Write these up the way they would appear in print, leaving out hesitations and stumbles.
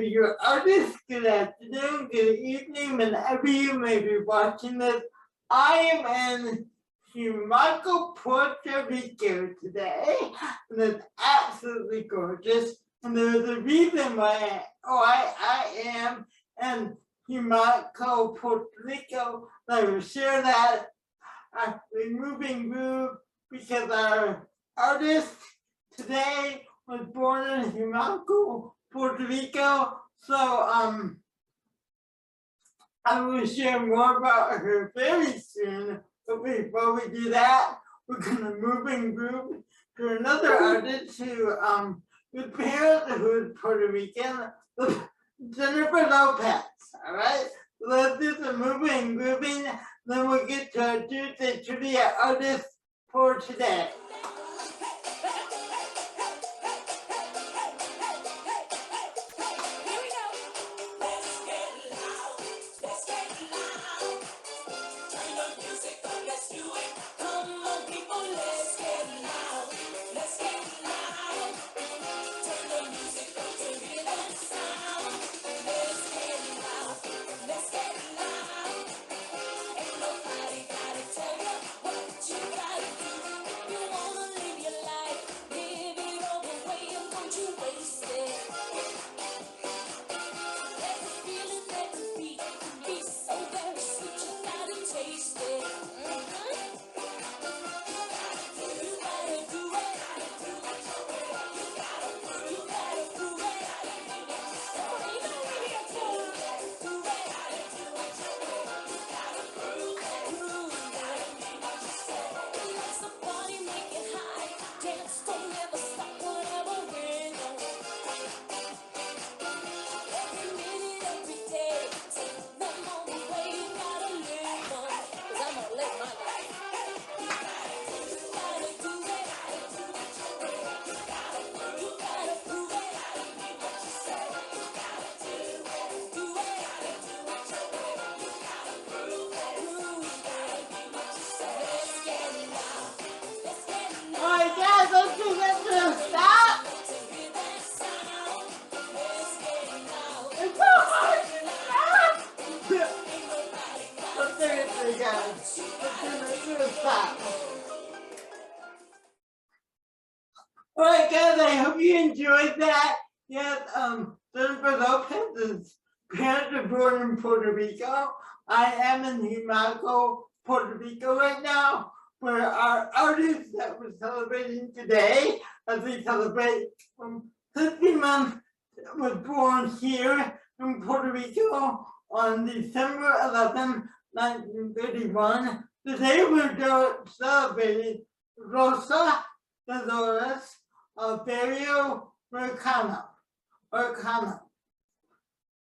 maybe your artist, good afternoon, good evening, whenever you may be watching this. I am in Humaco, Puerto Rico today, and it's absolutely gorgeous. And there's a reason why I am in Humaco, Puerto Rico. I will share that moving group because our artist today was born in Humaco, Puerto Rico. So I will share more about her very soon. But before we do that, we're gonna move in group to another artist who with parents who is Puerto Rican, Jennifer Lopez. All right, let's do some moving, grooving. Then we'll get to our Tuesday trivia artist for today. All right, guys, I hope you enjoyed that. Yes, Jennifer Lopez is parents are born in Puerto Rico. I am in Humaco, Puerto Rico right now, where our artist that we're celebrating today, as we celebrate 50 months, was born here in Puerto Rico on December 11, 1931. Today we're celebrating Rosa Dolores Barrio Mercado.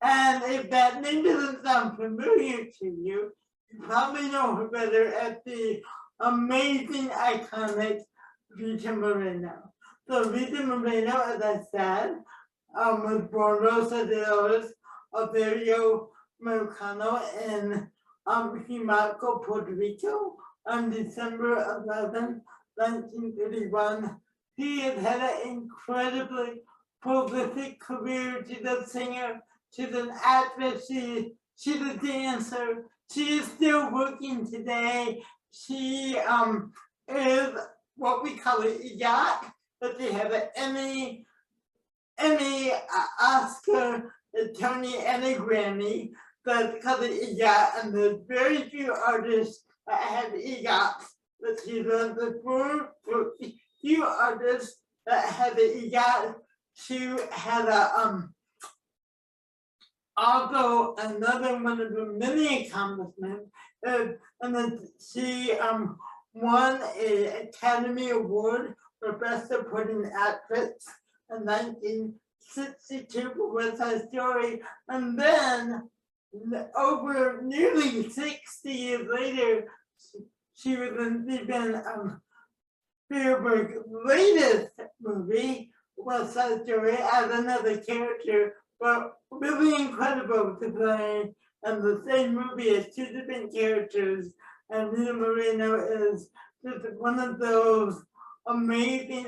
And if that name doesn't sound familiar to you, you probably know her better as the amazing, iconic Rita Moreno. So Rita Moreno, as I said, was born Rosa Dolores Barrio Mercado in Humaco, Puerto Rico on December 11, 1931. He has had an incredibly prolific career. She's a singer, she's an actress, she's a dancer. She is still working today. She is what we call an EGOT, but they have an Emmy, Oscar, a Tony, and a Grammy. That's called an EGOT, and there's very few artists that have EGOTs. But she's one of the few artists that have an EGOT. She had a also another one of the many accomplishments, and then she won an Academy Award for Best Supporting Actress in 1962 for West Side Story, and then over nearly 60 years later, she was in Spielberg's latest movie, West Side Story, as another character, but really incredible to play in the same movie as two different characters. And Rita Moreno is just one of those amazing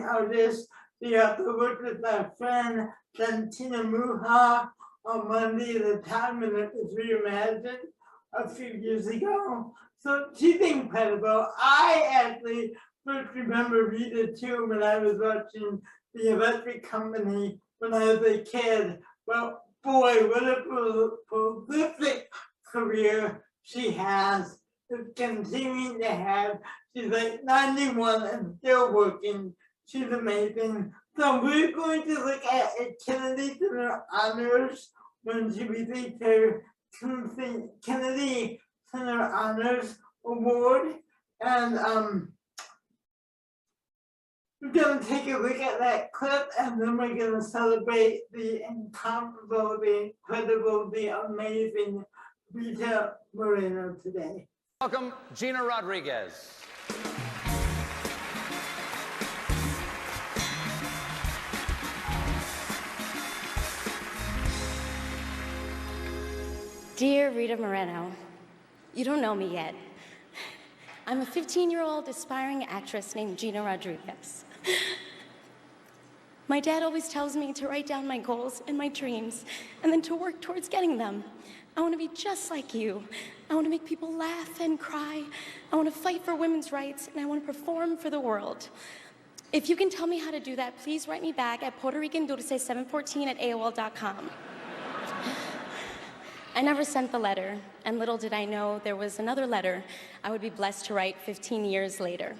artists We also worked with my friend Santina Muha on Monday at the time when it was reimagined a few years ago. So she's incredible. I actually first remember Rita too when I was watching The Electric Company when I was a kid. Well, boy, what a prolific career she has. Is continuing to have. She's like 91 and still working. She's amazing. So we're going to look at a Kennedy Center Honors when she received her Kennedy Center Honors Award. And we're gonna take a look at that clip and then we're gonna celebrate the incomparable, the incredible, the amazing Rita Moreno today. Welcome, Gina Rodriguez. Dear Rita Moreno, you don't know me yet. I'm a 15-year-old aspiring actress named Gina Rodriguez. My dad always tells me to write down my goals and my dreams and then to work towards getting them. I want to be just like you. I want to make people laugh and cry. I want to fight for women's rights, and I want to perform for the world. If you can tell me how to do that, please write me back at PuertoRicanDulce714@AOL.com. I never sent the letter, and little did I know there was another letter I would be blessed to write 15 years later.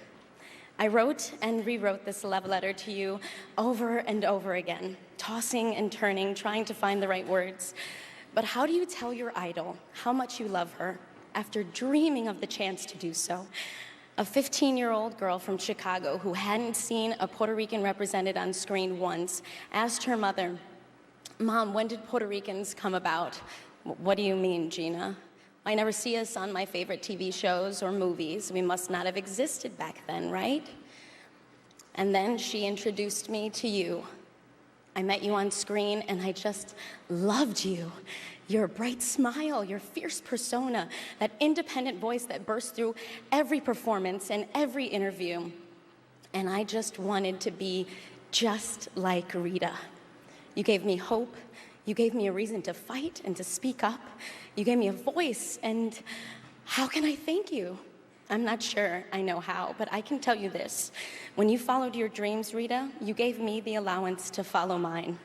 I wrote and rewrote this love letter to you over and over again, tossing and turning, trying to find the right words. But how do you tell your idol how much you love her after dreaming of the chance to do so? A 15-year-old girl from Chicago who hadn't seen a Puerto Rican represented on screen once asked her mother, "Mom, when did Puerto Ricans come about?" "What do you mean, Gina? I never see us on my favorite TV shows or movies. We must not have existed back then, right?" And then she introduced me to you. I met you on screen and I just loved you. Your bright smile, your fierce persona, that independent voice that bursts through every performance and every interview. And I just wanted to be just like Rita. You gave me hope. You gave me a reason to fight and to speak up. You gave me a voice, and how can I thank you? I'm not sure I know how, but I can tell you this. When you followed your dreams, Rita, you gave me the allowance to follow mine.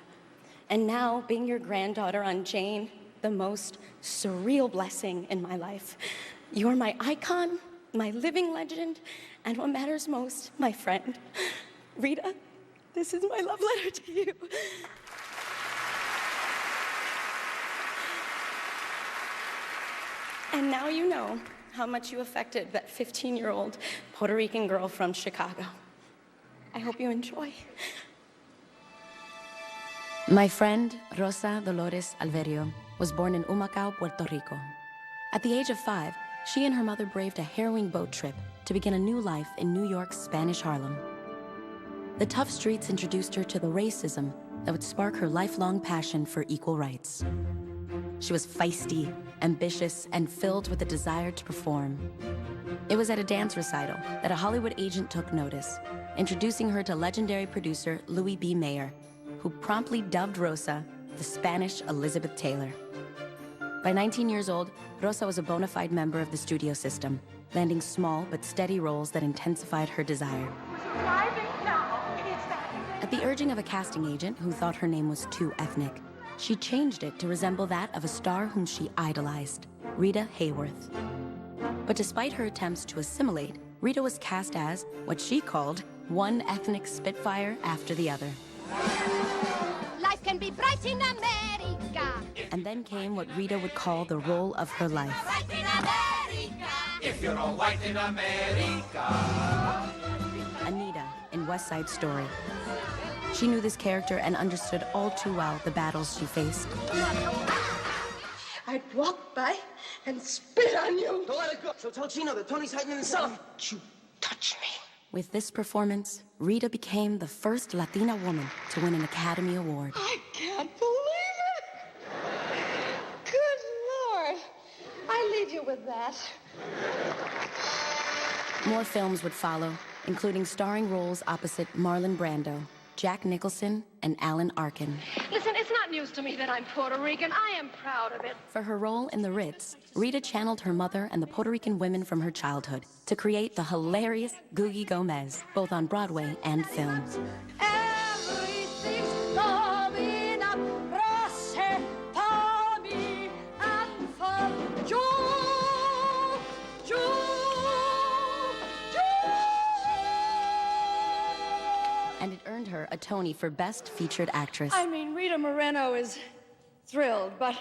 And now, being your granddaughter on Jane, the most surreal blessing in my life. You're my icon, my living legend, and what matters most, my friend. Rita, this is my love letter to you. And now you know how much you affected that 15-year-old Puerto Rican girl from Chicago. I hope you enjoy. My friend, Rosa Dolores Alverio, was born in Humacao, Puerto Rico. At the age of 5, she and her mother braved a harrowing boat trip to begin a new life in New York's Spanish Harlem. The tough streets introduced her to the racism that would spark her lifelong passion for equal rights. She was feisty, ambitious, and filled with a desire to perform. It was at a dance recital that a Hollywood agent took notice, introducing her to legendary producer Louis B. Mayer, who promptly dubbed Rosa the Spanish Elizabeth Taylor. By 19 years old, Rosa was a bona fide member of the studio system, landing small but steady roles that intensified her desire. At the urging of a casting agent who thought her name was too ethnic, she changed it to resemble that of a star whom she idolized, Rita Hayworth. But despite her attempts to assimilate, Rita was cast as what she called one ethnic spitfire after the other. Life can be bright in America. And then came what Rita would call the role of her life. Bright in America. If you're all white in America. Anita in West Side Story. She knew this character and understood all too well the battles she faced. I'd walk by and spit on you. Don't let it go. So tell Chino that Tony's hiding in the cellar. Don't you touch me. With this performance, Rita became the first Latina woman to win an Academy Award. I can't believe it. Good Lord. I leave you with that. More films would follow, including starring roles opposite Marlon Brando, Jack Nicholson and Alan Arkin. Listen, it's not news to me that I'm Puerto Rican. I am proud of it. For her role in The Ritz, Rita channeled her mother and the Puerto Rican women from her childhood to create the hilarious Googie Gomez, both on Broadway and film. Everything's coming up, Rose, Tommy, and for Joe, And it earned her a Tony for Best Featured Actress. I mean, Rita Moreno is thrilled, but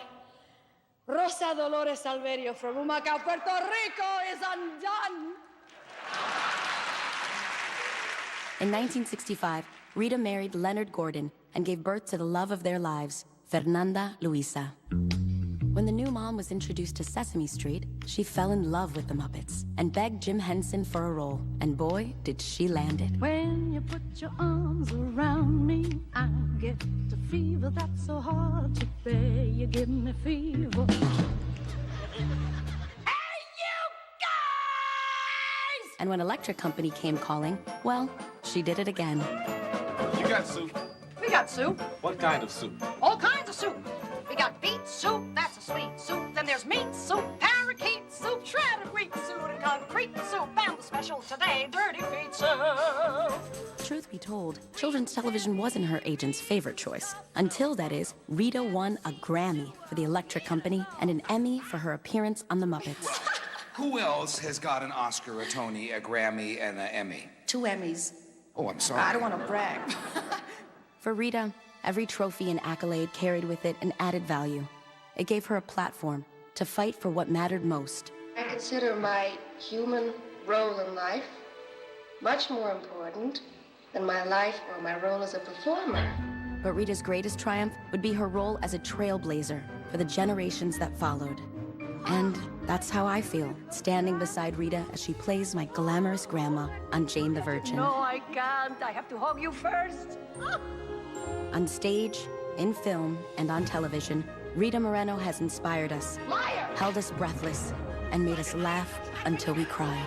Rosa Dolores Alverio from Humacao, Puerto Rico is undone. In 1965, Rita married Leonard Gordon and gave birth to the love of their lives, Fernanda Luisa. When the new mom was introduced to Sesame Street, she fell in love with the Muppets and begged Jim Henson for a role, and boy, did she land it. When you put your arms around me, I get a fever that's so hard to bear. You give me fever. Hey, you guys! And when Electric Company came calling, well, she did it again. You got soup? We got soup. What kind of soup? All kinds of soup. We got beet soup, that's a sweet soup. Then there's meat soup, parakeet soup, shredded wheat soup, and concrete soup. And the special today, dirty feet soup. Truth be told, children's television wasn't her agent's favorite choice. Until, that is, Rita won a Grammy for the Electric Company and an Emmy for her appearance on The Muppets. Who else has got an Oscar, a Tony, a Grammy, and an Emmy? 2 Emmys. Oh, I'm sorry. I don't want to brag. For Rita, every trophy and accolade carried with it an added value. It gave her a platform to fight for what mattered most. I consider my human role in life much more important than my life or my role as a performer. But Rita's greatest triumph would be her role as a trailblazer for the generations that followed. And that's how I feel, standing beside Rita as she plays my glamorous grandma on Jane the Virgin. No, I can't. I have to hug you first. On stage, in film, and on television, Rita Moreno has inspired us, Liar! held us breathless, and made us laugh until we cried.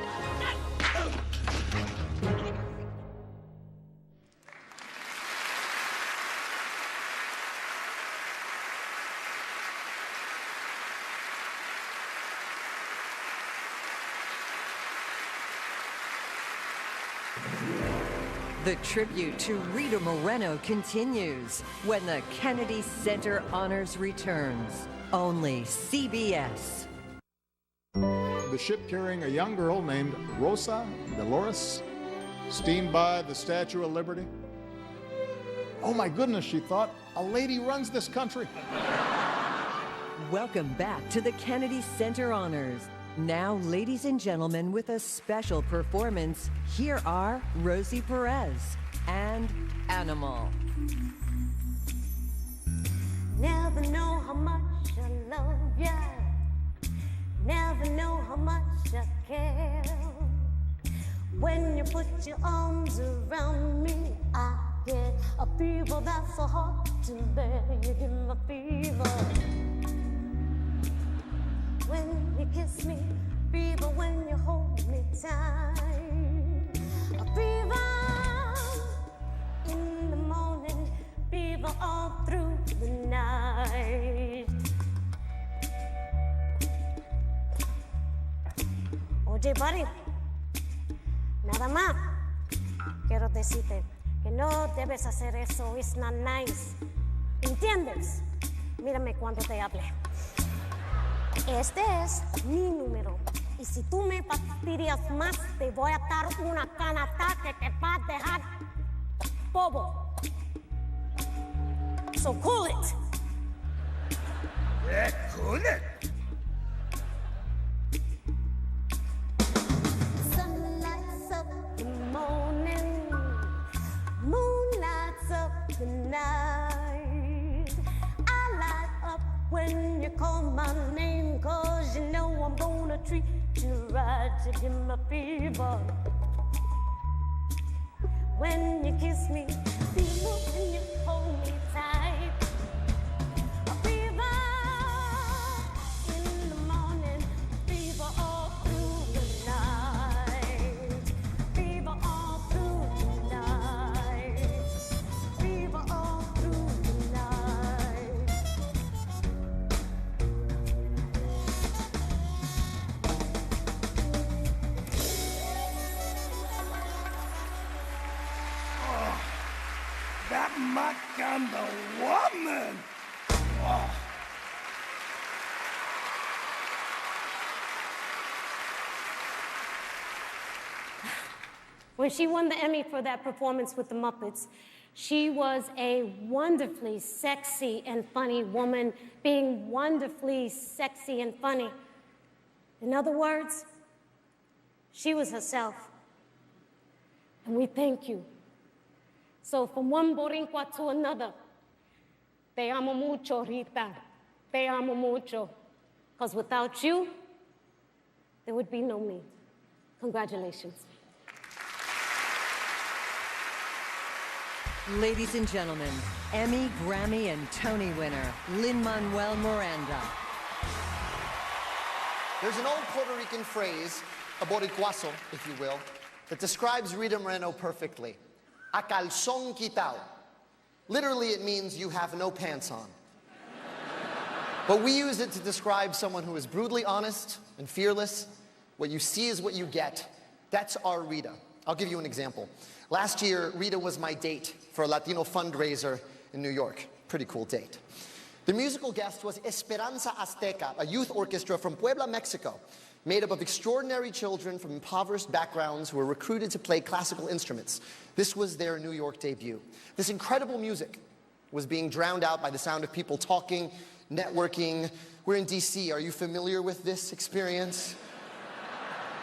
The tribute to Rita Moreno continues when the Kennedy Center Honors returns. Only CBS. The ship carrying a young girl named Rosa Dolores steamed by the Statue of Liberty. Oh my goodness, she thought, a lady runs this country. Welcome back to the Kennedy Center Honors. Now, ladies and gentlemen, with a special performance, here are Rosie Perez and Animal. Never know how much I love ya. Never know how much I care. When you put your arms around me, I get a fever that's so hard to bear. You give me a fever. When you kiss me, fever when you hold me tight. A fever in the morning, fever all through the night. Oye, buddy, nada más quiero decirte que no debes hacer eso, it's not nice. ¿Entiendes? Mírame cuando te hable. Este es mi número. Y si tú me fastidias más, te voy a dar una canasta que te va a dejar bobo. So cool it. Yeah, cool it. Sun lights up the morning, moon lights up the night. I light up when you call my name, 'cause you know I'm gonna treat you right. You give me fever when you kiss me, fever when you hold me tight. A fever in the morning, fever all through the night. Fever all through the night. When she won the Emmy for that performance with the Muppets, she was a wonderfully sexy and funny woman, being wonderfully sexy and funny. In other words, she was herself. And we thank you. So from one Boricua to another, te amo mucho, Rita. Te amo mucho. Because without you, there would be no me. Congratulations. Ladies and gentlemen, Emmy, Grammy, and Tony winner, Lin-Manuel Miranda. There's an old Puerto Rican phrase, a boricuazo, if you will, that describes Rita Moreno perfectly. A calzón quitao. Literally, it means you have no pants on. But we use it to describe someone who is brutally honest and fearless. What you see is what you get. That's our Rita. I'll give you an example. Last year, Rita was my date for a Latino fundraiser in New York. Pretty cool date. The musical guest was Esperanza Azteca, a youth orchestra from Puebla, Mexico, made up of extraordinary children from impoverished backgrounds who were recruited to play classical instruments. This was their New York debut. This incredible music was being drowned out by the sound of people talking, networking. We're in DC. Are you familiar with this experience?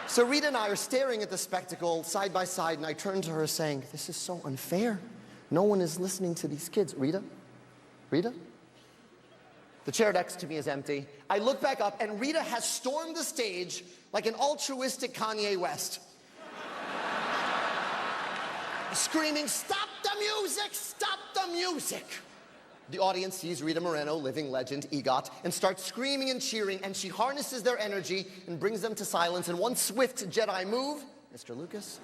So Rita and I are staring at the spectacle side by side, and I turn to her saying, this is so unfair. No one is listening to these kids. Rita? Rita? The chair next to me is empty. I look back up, and Rita has stormed the stage like an altruistic Kanye West. Screaming, stop the music, stop the music. The audience sees Rita Moreno, living legend, EGOT, and starts screaming and cheering, and she harnesses their energy and brings them to silence in one swift Jedi move. Mr. Lucas.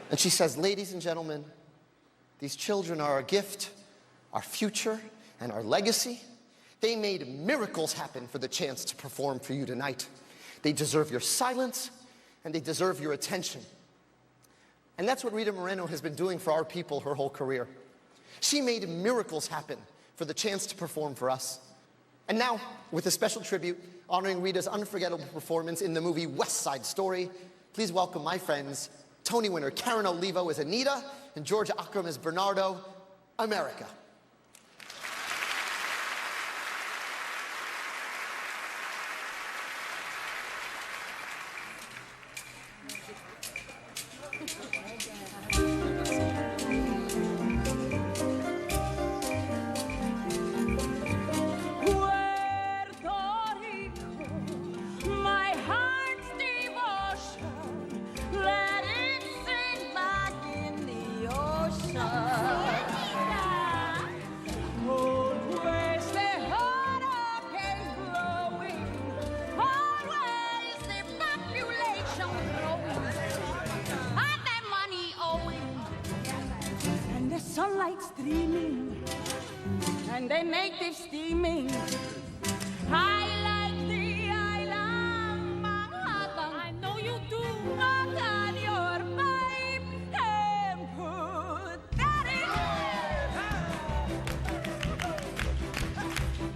And she says, ladies and gentlemen, these children are our gift, our future, and our legacy. They made miracles happen for the chance to perform for you tonight. They deserve your silence, and they deserve your attention. And that's what Rita Moreno has been doing for our people her whole career. She made miracles happen for the chance to perform for us. And now, with a special tribute honoring Rita's unforgettable performance in the movie West Side Story, please welcome my friends, Tony winner Karen Olivo as Anita and George Akram as Bernardo, America. Sunlight streaming, and they make this steaming. I like the island Manhattan. I know you do. Knock on your pipe and put that in.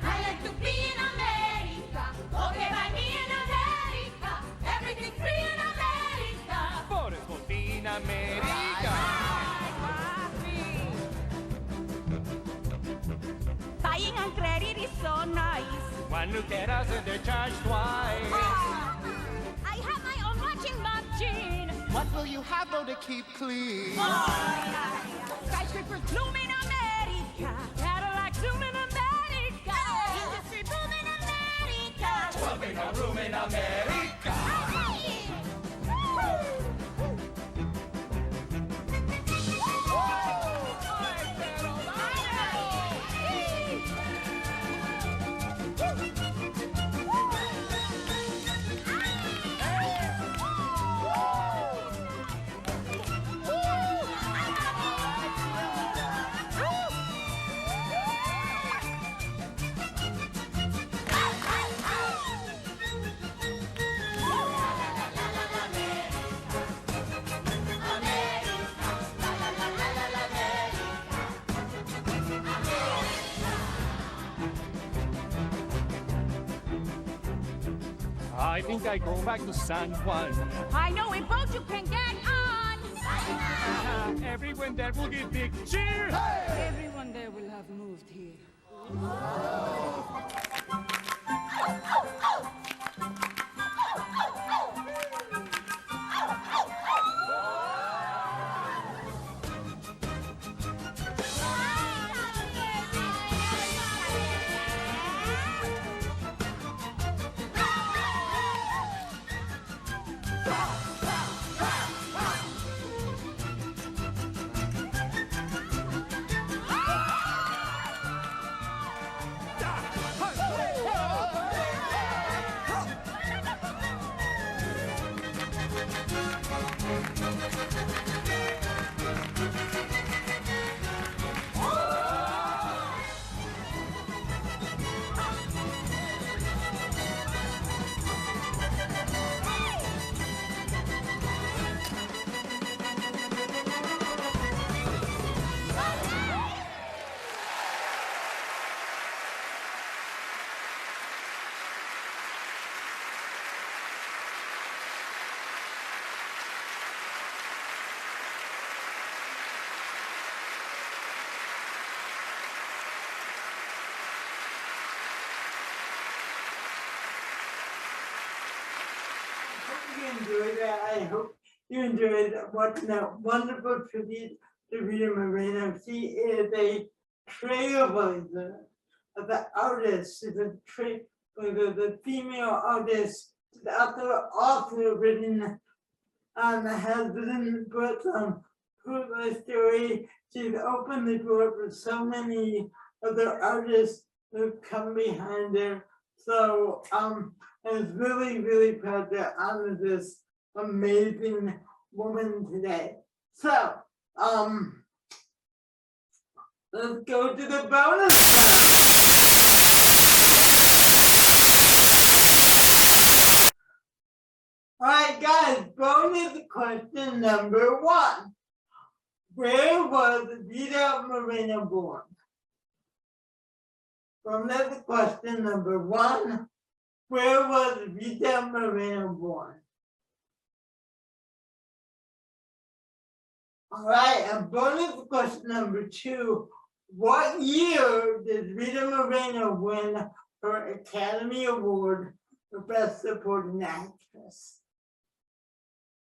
I like to be in America. Okay, by me in America. Everything free in America. Por eso fin América. Buying on credit is so nice. One look at us and they charge twice. I have my own washing machine. What will you have though to keep clean? Skyscrapers bloom in America. Cadillacs zoom in America. Industry boom in America. 12 in a room in America. I think I go back to San Juan. I know a boat you can get on. Everyone there will give big cheers. Everyone there will have moved here. You enjoyed that. I hope you enjoyed watching that wonderful tribute to Rita Moreno. She is a trailblazer of the artist. She's the female artist. She's also written has written books on Fruitless Story. She's opened the door for so many other artists who come behind her. So I was really, really proud to honor this amazing woman today. So, let's go to the bonus round. All right, guys, bonus question number 1. Where was Rita Moreno born? Bonus question number 1. Where was Rita Moreno born? All right, and bonus question number 2. What year did Rita Moreno win her Academy Award for Best Supporting Actress?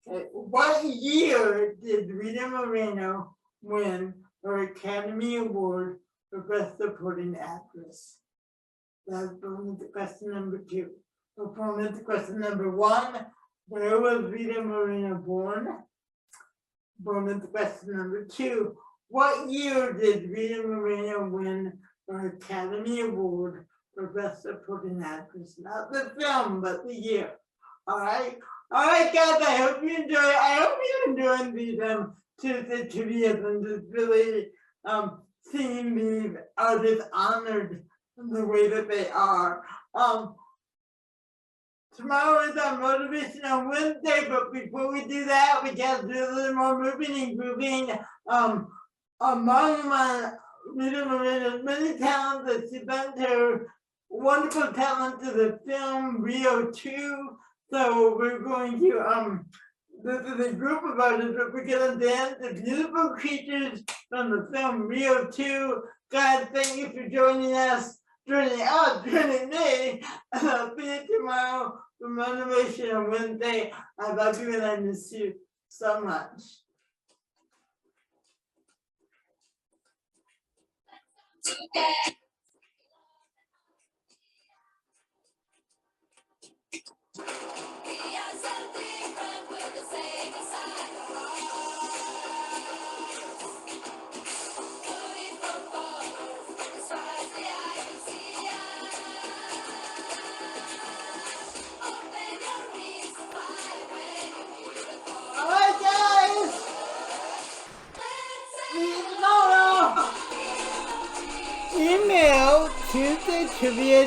Okay, what year did Rita Moreno win her Academy Award for Best Supporting Actress? That's bonus question number 2. So bonus question number 1, where was Rita Moreno born? Bonus question number 2, what year did Rita Moreno win her Academy Award for Best Supporting Actress? Not the film, but the year. All right, guys. I hope you enjoy. I hope you're enjoying these Tuesday trivias and just really seeing these artists honored the way that they are. Tomorrow is our Motivational Wednesday, but before we do that, we got to do a little more moving and grooving. Among my Rita Moreno's many talents, that she lent her wonderful talent to the film Rio 2. So we're going to this is a group of artists, but we're gonna dance the beautiful creatures from the film Rio 2. Guys, thank you for joining us. Joining me. I'll see you tomorrow for Motivation Wednesday. I love you and I miss you so much. Email Tuesday Trivia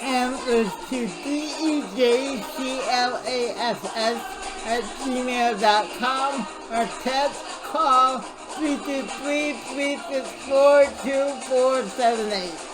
answers to dejclass@gmail.com or text call 323-364-2478.